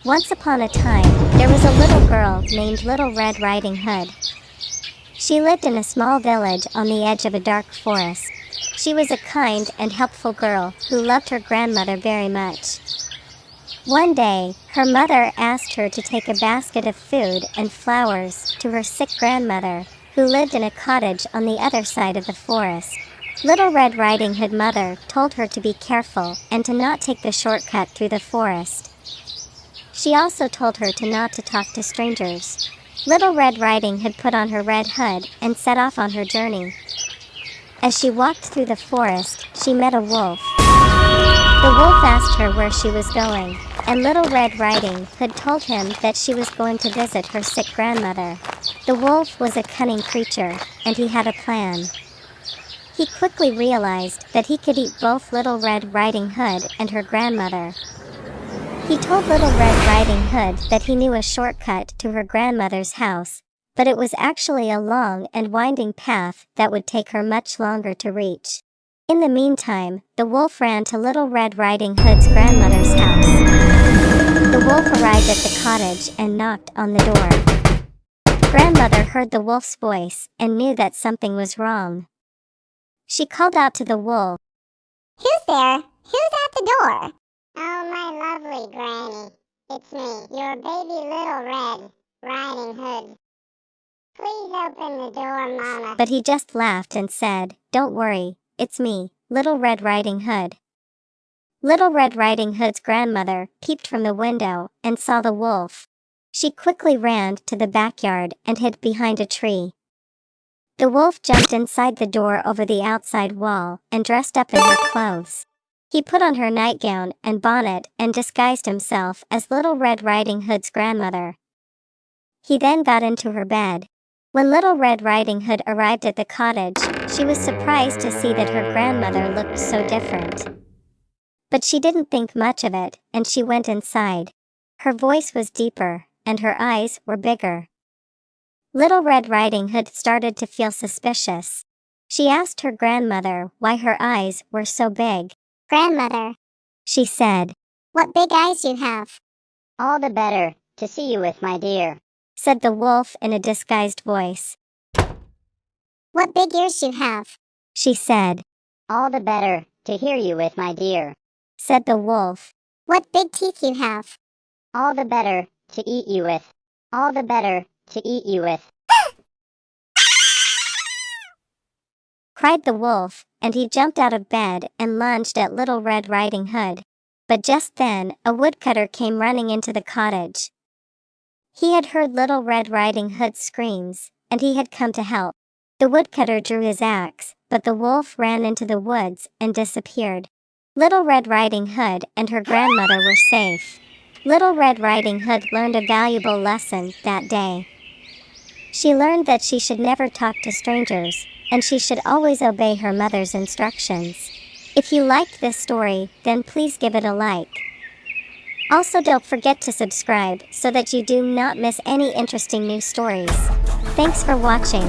Once upon a time, there was a little girl named Little Red Riding Hood. She lived in a small village on the edge of a dark forest. She was a kind and helpful girl who loved her grandmother very much. One day, her mother asked her to take a basket of food and flowers to her sick grandmother, who lived in a cottage on the other side of the forest. Little Red Riding Hood mother told her to be careful and to not take the shortcut through the forest. She also told her not to talk to strangers. Little Red Riding Hood put on her red hood and set off on her journey. As she walked through the forest, she met a wolf. The wolf asked her where she was going, and Little Red Riding Hood told him that she was going to visit her sick grandmother. The wolf was a cunning creature, and he had a plan. He quickly realized that he could eat both Little Red Riding Hood and her grandmother. He told Little Red Riding Hood that he knew a shortcut to her grandmother's house, but it was actually a long and winding path that would take her much longer to reach. In the meantime, the wolf ran to Little Red Riding Hood's grandmother's house. The wolf arrived at the cottage and knocked on the door. Grandmother heard the wolf's voice and knew that something was wrong. She called out to the wolf, "Who's there? Who's at the door?" "Oh, my lovely granny, it's me, your baby Little Red Riding Hood. Please open the door, Mama." But he just laughed and said, "Don't worry, it's me, Little Red Riding Hood." Little Red Riding Hood's grandmother peeped from the window and saw the wolf. She quickly ran to the backyard and hid behind a tree. The wolf jumped inside the door over the outside wall and dressed up in her clothes. He put on her nightgown and bonnet and disguised himself as Little Red Riding Hood's grandmother. He then got into her bed. When Little Red Riding Hood arrived at the cottage, she was surprised to see that her grandmother looked so different. But she didn't think much of it, and she went inside. Her voice was deeper, and her eyes were bigger. Little Red Riding Hood started to feel suspicious. She asked her grandmother why her eyes were so big. "Grandmother," she said, "what big eyes you have." "All the better to see you with, my dear," said the wolf in a disguised voice. "What big ears you have," she said. "All the better to hear you with, my dear," said the wolf. "What big teeth you have." "All the better to eat you with. All the better to eat you with," cried the wolf, and he jumped out of bed and lunged at Little Red Riding Hood. But just then, a woodcutter came running into the cottage. He had heard Little Red Riding Hood's screams, and he had come to help. The woodcutter drew his axe, but the wolf ran into the woods and disappeared. Little Red Riding Hood and her grandmother were safe. Little Red Riding Hood learned a valuable lesson that day. She learned that she should never talk to strangers, and she should always obey her mother's instructions. If you liked this story, then please give it a like. Also, don't forget to subscribe so that you do not miss any interesting new stories. Thanks for watching.